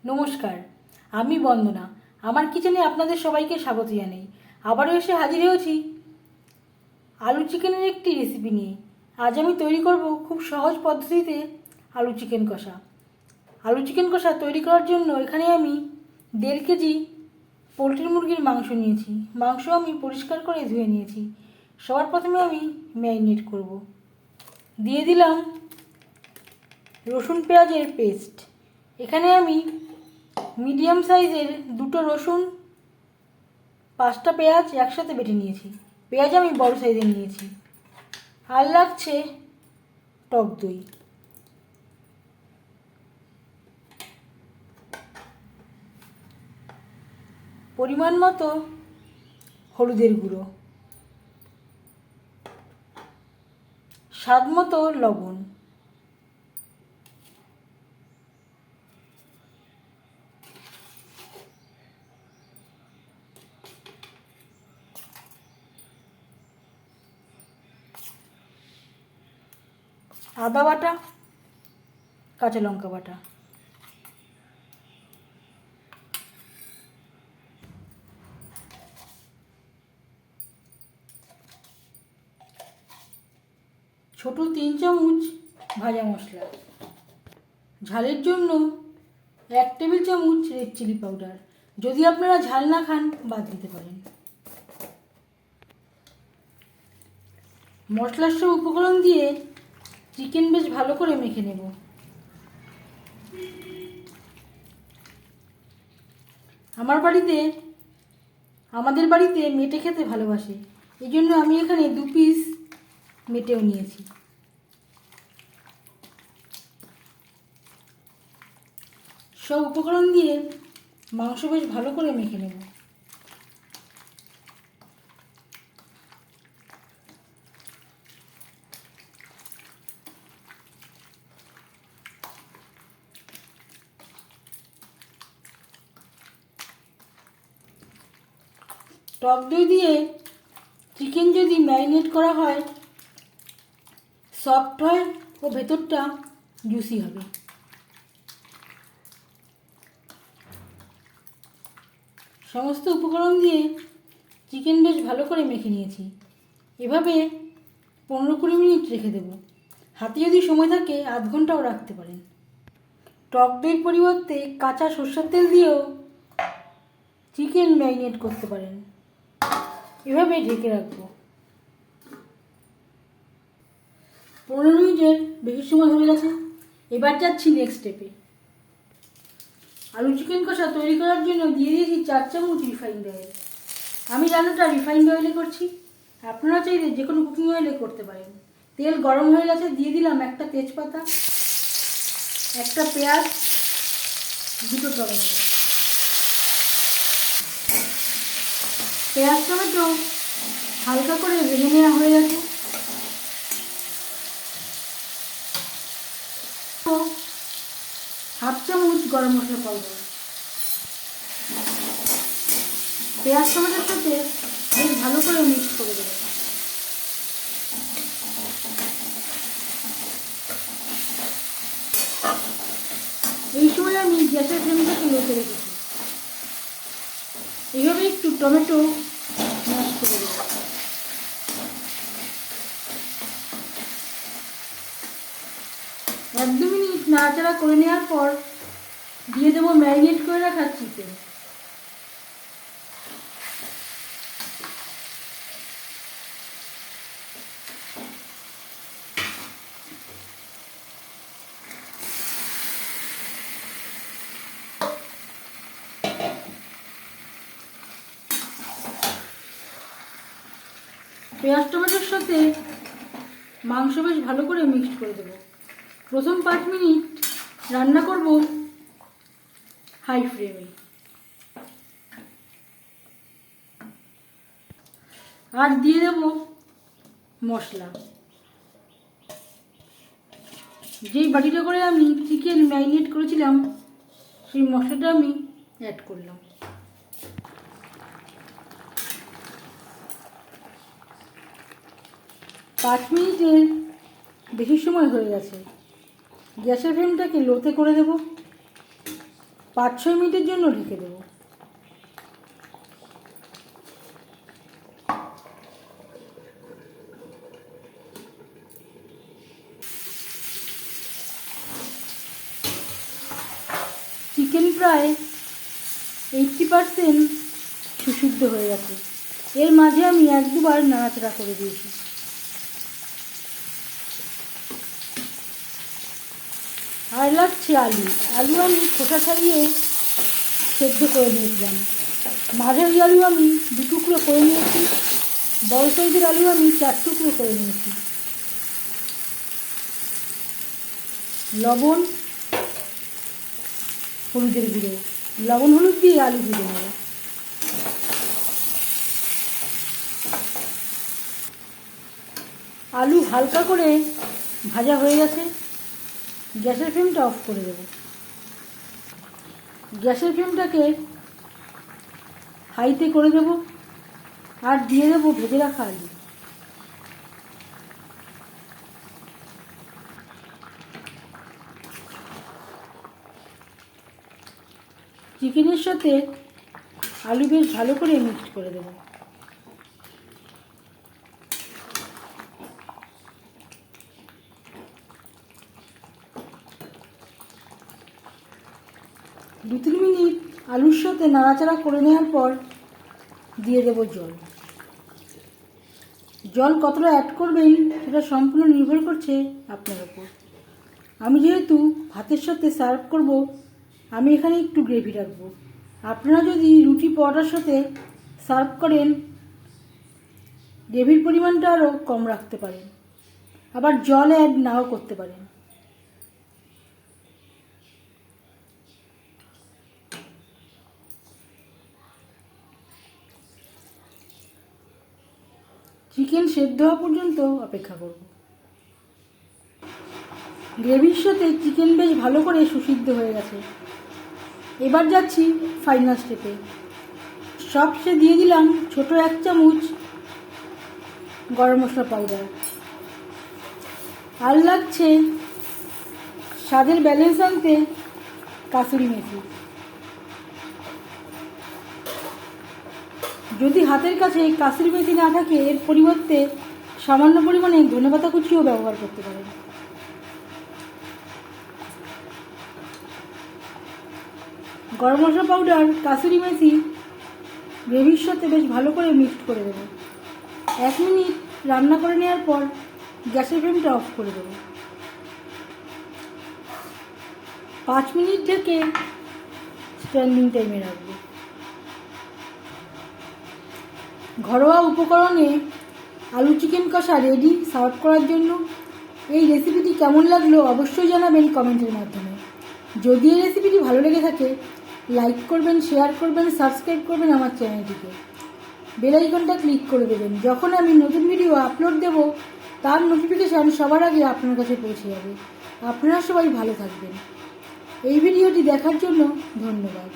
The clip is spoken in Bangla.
নমস্কার, আমি বন্দনা। আমার কিচেনে আপনাদের সবাইকে স্বাগত জানাই। আবারও এসে হাজির হয়েছি আলু চিকেনের একটি রেসিপি নিয়ে। আজ আমি তৈরি করব খুব সহজ পদ্ধতিতে আলু চিকেন কষা। আলু চিকেন কষা তৈরি করার জন্য এখানে আমি 1.5 কেজি পোলট্রি মুরগির মাংস নিয়েছি। মাংস আমি পরিষ্কার করে ধুয়ে নিয়েছি। সবার প্রথমে আমি ম্যারিনেট করব। দিয়ে দিলাম রসুন পেঁয়াজের পেস্ট। এখানে আমি মিডিয়াম সাইজের 2টো রসুন, 5টা পেঁয়াজ একসাথে বেটে নিয়েছি। পেঁয়াজ আমি বড় সাইজের নিয়েছি। আর লাগছে টক দই। পরিমাণ মতো হলুদের গুঁড়ো, স্বাদ মতো লবণ, আদা বাটা, কাঁচা লঙ্কা বাটা। ছোট 3 চামচ ভাজা মশলা। ঝালের জন্য 1 টেবিল চামচ রেড চিলি পাউডার। যদি আপনারা ঝাল না খান বাদ দিতে পারেন। মশলার সব উপকরণ দিয়ে চিকেন বেশ ভালো করে মেখে নেব। আমাদের বাড়িতে মেটে খেতে ভালোবাসে, এই জন্য আমি এখানে 2 পিস মেটেও নিয়েছি। সব উপকরণ দিয়ে মাংস বেশ ভালো করে মেখে নেব। টক দই দিয়ে চিকেন যদি ম্যারিনেট করা হয় সফট হয় ও ভেতরটা জুসি হবে। সমস্ত উপকরণ দিয়ে চিকেন বেশ ভালো করে মেখে নিয়েছি। এভাবে 15-20 মিনিট রেখে দেব। হাতে যদি সময় থাকে আধ ঘন্টাও রাখতে পারেন। টক দইয়ের পরিবর্তে কাঁচা সরষের তেল দিয়েও চিকেন ম্যারিনেট করতে পারেন। এভাবে ঢেকে রাখবো। 15 মিনিটের বেশি সময় হয়ে গেছে। এবার যাচ্ছি নেক্সট স্টেপে। আলু চিকেন কষা তৈরি করার জন্য দিয়ে দিয়েছি 4 চামচ রিফাইন্ড অয়েল। আমি রান্নাটা রিফাইন্ড অয়েলে করছি, আপনারা চাইলে যে কোনো কুকিং অয়েলে করতে পারেন। তেল গরম হয়ে গেছে, দিয়ে দিলাম একটা তেজপাতা, একটা পেঁয়াজ, 2টো টমেটো। পেঁয়াজ টমেটো হালকা করে ভেজে নেওয়া হয়ে গেছে। হাফ চামচ গরম মশলা পাউডার। পেঁয়াজ টমেটোর সাথে বেশ ভালো করে মিক্স করে দেবো। এই সময় আমি গ্যাসের ফ্লেমটাকে লোতে রেখেছি। এইভাবে একটু টমেটো ম্যাশ করে দেবো। এক দু মিনিট নাড়াচাড়া করে নেওয়ার পর দিয়ে দেবো ম্যারিনেট করে রাখা চিকেন। পেঁয়াজ টমেটোর সাথে মাংস বেশ ভালো করে মিক্সড করে দেবো। প্রথম 5 মিনিট রান্না করব হাই ফ্লেমে। আর দিয়ে দেব মশলা। যেই বাটিটা করে আমি চিকেন ম্যারিনেট করেছিলাম সেই মশলাটা আমি অ্যাড করলাম। পাঁচ মিনিটের বেশি সময় হয়ে গেছে। গ্যাসের ফ্লেমটাকে লোতে করে দেব। 5-6 মিনিটের জন্য ঢেকে দেবো। চিকেন প্রায় 80% সুসিদ্ধ হয়ে গেছে। এর মাঝে আমি 1-2 বার নাড়াচাড়া করে দিয়েছি। আর লাগছে আলু। আলু আমি খোসা ছাড়িয়ে সেদ্ধ করে নিয়েছিলাম। মাঝারি আলু আমি 2 টুকরো করে নিয়েছি, বড় সাইজের আলু আমি 4 টুকরো করে নিয়েছি। লবণ, হলুদের গুঁড়ো, লবণ হলুদ দিয়ে আলু ভেজে নেব। আলু হালকা করে ভাজা হয়ে গেছে, গ্যাসের ফ্লেমটা অফ করে দেব। গ্যাসের ফ্লেমটাকে হাইতে করে দেব আর দিয়ে দেবো ভেজে রাখা আলু। চিকেনের সাথে আলু বেশ ভালো করে মিক্সড করে দেব। দু 3 মিনিট আলুর সাথে নাড়াচাড়া করে নেওয়ার পর দিয়ে দেব জল। জল কতটা অ্যাড করবেন সেটা সম্পূর্ণ নির্ভর করছে আপনার উপর। আমি যেহেতু ভাতের সাথে সার্ভ করব, আমি এখানে একটু গ্রেভি রাখবো। আপনারা যদি রুটি পরোটার সাথে সার্ভ করেন, গ্রেভির পরিমাণটা আরও কম রাখতে পারেন, আবার জল অ্যাড নাও করতে পারেন। চিকেন সেদ্ধ হওয়া পর্যন্ত অপেক্ষা করব। গ্রেভির সাথে চিকেন বেশ ভালো করে সুসিদ্ধ হয়ে গেছে। এবার যাচ্ছি ফাইনাল স্টেপে। সবশেষে দিয়ে দিলাম ছোট 1 চামচ গরম মশলা পাউডার। আর লাগছে স্বাদের ব্যালেন্স আনতে কাসুরি মেথি। যদি হাতের কাছে কাসুরি মেথি না থাকে, এর পরিবর্তে সামান্য পরিমাণে ধনেপাতা কুচিও ব্যবহার করতে পারেন। গরম মশলা পাউডার, কাসুরি মেথি গ্রেভির সাথে বেশ ভালো করে মিক্সড করে দেবো। 1 মিনিট রান্না করে নেওয়ার পর গ্যাসের ফ্লেমটা অফ করে দেবো। 5 মিনিট ঢেকে স্ট্যান্ডিং টাইমে রাখবো। ঘরোয়া উপকরণে আলু চিকেন কষা রেডি সার্ভ করার জন্য। এই রেসিপিটি কেমন লাগলো অবশ্যই জানাবেন কমেন্টের মাধ্যমে। যদি এই রেসিপিটি ভালো লেগে থাকে, লাইক করবেন, শেয়ার করবেন, সাবস্ক্রাইব করবেন আমার চ্যানেলটিকে। বেল আইকনটা ক্লিক করে দেবেন। যখন আমি নতুন ভিডিও আপলোড দেব, তার নোটিফিকেশান সবার আগে আপনার কাছে পৌঁছে যাবে। আপনারা সবাই ভালো থাকবেন। এই ভিডিওটি দেখার জন্য ধন্যবাদ।